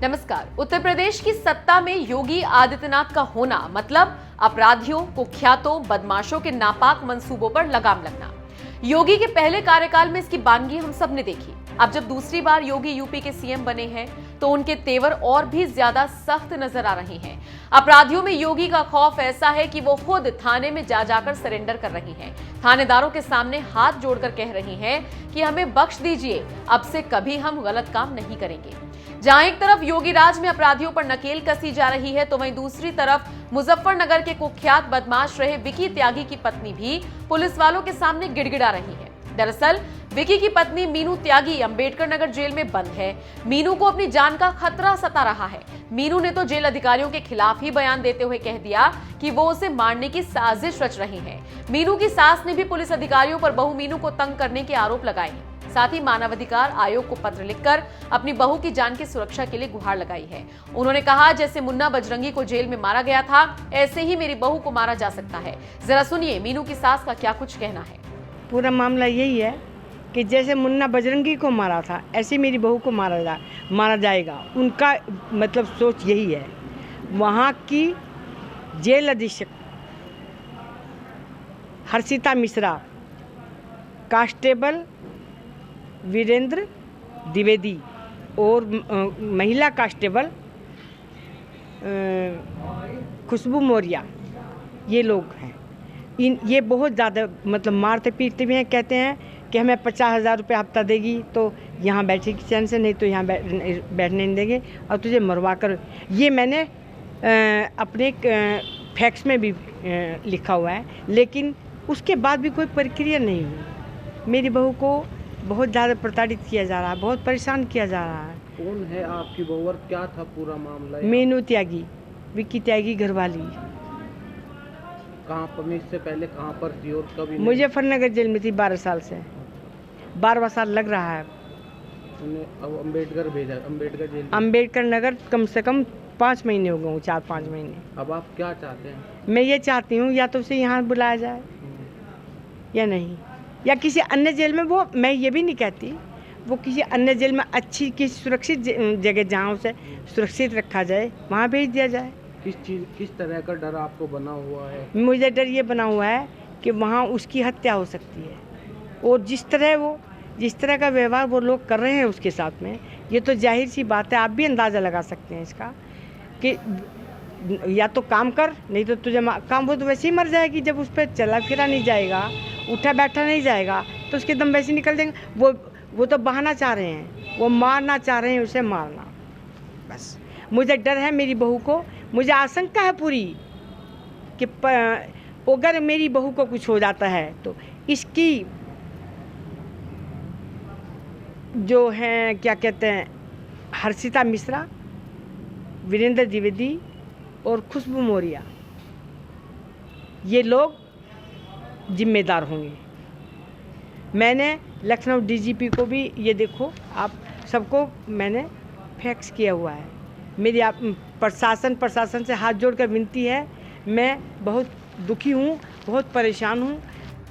नमस्कार। उत्तर प्रदेश की सत्ता में योगी आदित्यनाथ का होना मतलब अपराधियों, कुख्यातों, बदमाशों के नापाक मंसूबों पर लगाम लगना। योगी के पहले कार्यकाल में इसकी बानगी हम सब ने देखी। अब जब दूसरी बार योगी यूपी के सीएम बने हैं तो उनके तेवर और भी ज्यादा सख्त नजर आ रहे हैं। अपराधियों में योगी का खौफ ऐसा है कि वो खुद थाने में जा जाकर सरेंडर कर रही हैं। थानेदारों के सामने हाथ जोड़कर कह रही हैं कि हमें बख्श दीजिए, अब से कभी हम गलत काम नहीं करेंगे। जहां एक तरफ योगी राज में अपराधियों पर नकेल कसी जा रही है तो वहीं दूसरी तरफ मुजफ्फरनगर के कुख्यात बदमाश रहे विकी त्यागी की पत्नी भी पुलिस वालों के सामने गिड़गिड़ा रही है। दरअसल विकी की पत्नी मीनू त्यागी अंबेडकर नगर जेल में बंद है। मीनू को अपनी जान का खतरा सता रहा है। मीनू ने तो जेल अधिकारियों के खिलाफ ही बयान देते हुए कह दिया कि वो उसे मारने की साजिश रच रही है। मीनू की सास ने भी पुलिस अधिकारियों पर बहू मीनू को तंग करने के आरोप लगाए हैं। साथ ही मानवाधिकार आयोग को पत्र लिखकर अपनी बहू की जान की सुरक्षा के लिए गुहार लगाई है। उन्होंने कहा, जैसे मुन्ना बजरंगी को जेल में मारा गया था, ऐसे ही मेरी बहू को मारा जा सकता है। जरा सुनिए मीनू की सास का क्या कुछ कहना है। पूरा मामला यही है कि जैसे मुन्ना बजरंगी को मारा था, ऐसे मेरी बहू को मारा जाएगा। उनका मतलब सोच यही है। वहाँ की जेल अधीक्षक हर्षिता मिश्रा, कांस्टेबल वीरेंद्र द्विवेदी और महिला कांस्टेबल खुशबू मौर्य, ये लोग हैं। ये बहुत ज़्यादा मतलब मारते पीटते भी हैं। कहते हैं कि हमें 50,000 रुपये हफ्ता देगी तो यहाँ बैठेगी चैन से, नहीं तो यहाँ बैठने नहीं देंगे और तुझे मरवा कर। ये मैंने अपने फैक्स में भी लिखा हुआ है, लेकिन उसके बाद भी कोई प्रक्रिया नहीं हुई। मेरी बहू को बहुत ज़्यादा प्रताड़ित किया जा रहा है, बहुत परेशान किया जा रहा है। कौन है आपकी बहू और क्या था पूरा मामला? मीनू त्यागी, विक्की त्यागी घरवाली। कहाँ पर, इससे पहले कहाँ पर थी और कब? मुजफ्फरनगर जेल में थी 12 साल से। 12वां साल लग रहा है। अब अम्बेडकर भेजा, अम्बेडकर जेल। अम्बेडकर नगर कम से कम 5 महीने हो गए हूँ, 4-5 महीने। अब आप क्या चाहते हैं? मैं ये चाहती हूँ या तो उसे यहाँ बुलाया जाए या नहीं, या किसी अन्य जेल में। वो मैं ये भी नहीं कहती, वो किसी अन्य जेल में अच्छी किसी सुरक्षित जगह जहाँ उसे सुरक्षित रखा जाए वहाँ भेज दिया जाए। किस तरह का डर आपको बना हुआ है? मुझे डर ये बना हुआ है कि वहाँ उसकी हत्या हो सकती है, और जिस तरह का व्यवहार वो लोग कर रहे हैं उसके साथ में, ये तो जाहिर सी बात है। आप भी अंदाज़ा लगा सकते हैं इसका कि या तो काम कर, नहीं तो तुझे काम। वो तो वैसे ही मर जाएगी जब उस पर चला फिरा नहीं जाएगा, उठा बैठा नहीं जाएगा, तो उसके दम वैसे निकल जाएंगे। वो तो बहाना चाह रहे हैं, वो मारना चाह रहे हैं, उसे मारना। बस मुझे डर है मेरी बहू को, मुझे आशंका है पूरी कि अगर मेरी बहू को कुछ हो जाता है तो इसकी जो हैं क्या कहते हैं हर्षिता मिश्रा, वीरेंद्र द्विवेदी और खुशबू मौर्य, ये लोग जिम्मेदार होंगे। मैंने लखनऊ डीजीपी को भी, ये देखो आप सबको मैंने फैक्स किया हुआ है। मेरी आप प्रशासन से हाथ जोड़कर विनती है। मैं बहुत दुखी हूँ, बहुत परेशान हूँ।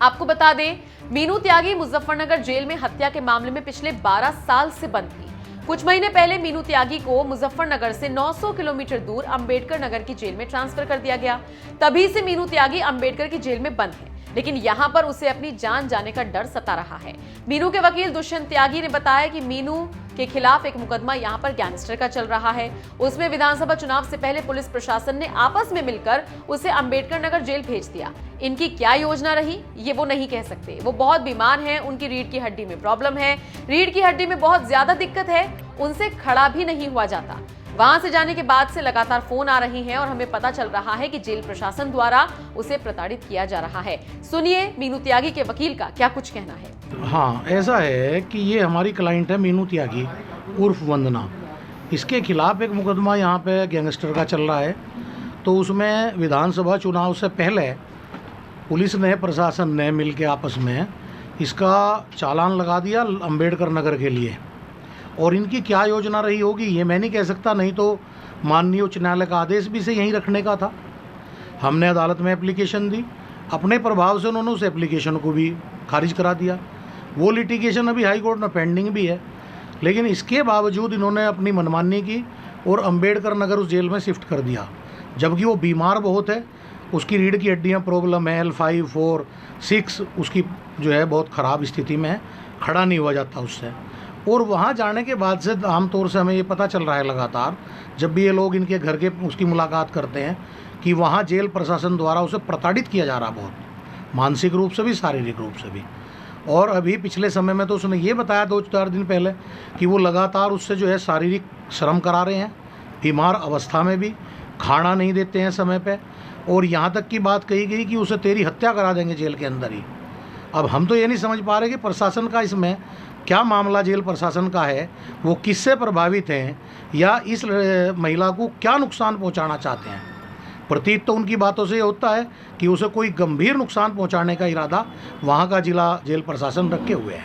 आपको बता दें, मीनू त्यागी मुजफ्फरनगर जेल में हत्या के मामले में पिछले 12 साल से बंद थी। कुछ महीने पहले मीनू त्यागी को मुजफ्फरनगर से 900 किलोमीटर दूर अंबेडकर नगर की जेल में ट्रांसफर कर दिया गया। तभी से मीनू त्यागी अंबेडकर की जेल में बंद है, लेकिन यहाँ पर उसे अपनी जान जाने का डर सता रहा है। मीनू के वकील दुष्यंत त्यागी ने बताया कि मीनू के खिलाफ एक मुकदमा यहाँ पर गैंगस्टर का चल रहा है। उसमें विधानसभा चुनाव से पहले पुलिस प्रशासन ने आपस में मिलकर उसे अंबेडकर नगर जेल भेज दिया। इनकी क्या योजना रही ये वो नहीं कह सकते। वो बहुत बीमार हैं, उनकी रीढ़ की हड्डी में प्रॉब्लम है, रीढ़ की हड्डी में बहुत ज्यादा दिक्कत है, उनसे खड़ा भी नहीं हुआ जाता। वहां से जाने के बाद से लगातार फोन आ रही हैं और हमें पता चल रहा है कि जेल प्रशासन द्वारा उसे प्रताड़ित किया जा रहा है। सुनिए मीनू त्यागी के वकील का क्या कुछ कहना है। हाँ, ऐसा है कि ये हमारी क्लाइंट है मीनू त्यागी उर्फ वंदना। इसके खिलाफ एक मुकदमा यहाँ पे गैंगस्टर का चल रहा है। तो उसमें विधानसभा चुनाव से पहले पुलिस ने, प्रशासन ने मिलकर आपस में इसका चालान लगा दिया अंबेडकर नगर के लिए। और इनकी क्या योजना रही होगी ये मैं नहीं कह सकता, नहीं तो माननीय उच्च न्यायालय का आदेश भी से यहीं रखने का था। हमने अदालत में एप्लीकेशन दी, अपने प्रभाव से उन्होंने उस एप्लीकेशन को भी खारिज करा दिया। वो लिटिगेशन अभी हाई कोर्ट में पेंडिंग भी है, लेकिन इसके बावजूद इन्होंने अपनी मनमानी की और अंबेडकर नगर उस जेल में शिफ्ट कर दिया, जबकि वो बीमार बहुत है, उसकी रीढ़ की हड्डियाँ प्रॉब्लम है, L5, 4, 6 उसकी जो है बहुत ख़राब स्थिति में है, खड़ा नहीं हुआ जाता उससे। और वहाँ जाने के बाद से आमतौर से हमें ये पता चल रहा है लगातार, जब भी ये लोग इनके घर के उसकी मुलाकात करते हैं, कि वहाँ जेल प्रशासन द्वारा उसे प्रताड़ित किया जा रहा बहुत, मानसिक रूप से भी, शारीरिक रूप से भी। और अभी पिछले समय में तो उसने ये बताया 2-4 दिन पहले कि वो लगातार उससे जो है शारीरिक श्रम करा रहे हैं, बीमार अवस्था में भी, खाना नहीं देते हैं समय पे, और यहाँ तक की बात कही गई कि उसे तेरी हत्या करा देंगे जेल के अंदर ही। अब हम तो ये नहीं समझ पा रहे कि प्रशासन का इसमें क्या मामला, जेल प्रशासन का है, वो किससे प्रभावित हैं या इस महिला को क्या नुकसान पहुँचाना चाहते हैं। प्रतीत तो उनकी बातों से ये होता है कि उसे कोई गंभीर नुकसान पहुंचाने का इरादा वहां का जिला जेल प्रशासन रखे हुए है।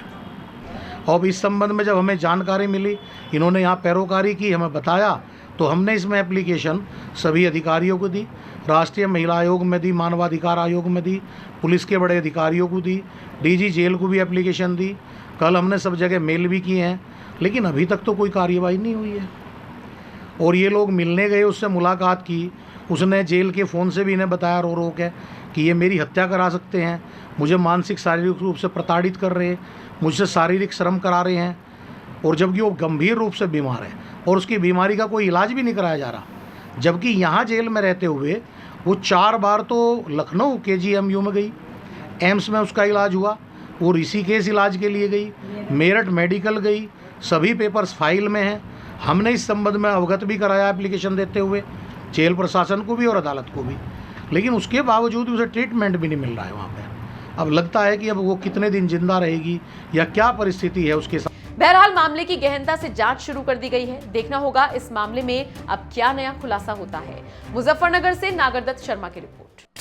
और इस संबंध में जब हमें जानकारी मिली, इन्होंने यहाँ पैरोकारी की, हमें बताया, तो हमने इसमें एप्लीकेशन सभी अधिकारियों को दी, राष्ट्रीय महिला आयोग में दी, मानवाधिकार आयोग में दी, पुलिस के बड़े अधिकारियों को दी, DG जेल को भी एप्लीकेशन दी, कल हमने सब जगह मेल भी किए हैं, लेकिन अभी तक तो कोई कार्रवाई नहीं हुई है। और ये लोग मिलने गए, उससे मुलाकात की, उसने जेल के फ़ोन से भी इन्हें बताया रो रो के कि ये मेरी हत्या करा सकते हैं, मुझे मानसिक शारीरिक रूप से प्रताड़ित कर रहे हैं, मुझसे शारीरिक श्रम करा रहे हैं, और जबकि वो गंभीर रूप से बीमार है और उसकी बीमारी का कोई इलाज भी नहीं कराया जा रहा। जबकि यहाँ जेल में रहते हुए वो 4 बार तो लखनऊ KGMU में गई, एम्स में उसका इलाज हुआ, वो ऋषिकेश इलाज के लिए गई, मेरठ मेडिकल गई, सभी पेपर्स फाइल में हैं। हमने इस संबंध में अवगत भी कराया एप्लीकेशन देते हुए जेल प्रशासन को भी और अदालत को भी, लेकिन उसके बावजूद उसे ट्रीटमेंट भी नहीं मिल रहा है वहाँ पे। अब लगता है कि अब वो कितने दिन जिंदा रहेगी या क्या परिस्थिति है उसके साथ। बहरहाल मामले की गहनता से जांच शुरू कर दी गई है। देखना होगा इस मामले में अब क्या नया खुलासा होता है। मुजफ्फरनगर से नागरदत्त शर्मा की रिपोर्ट।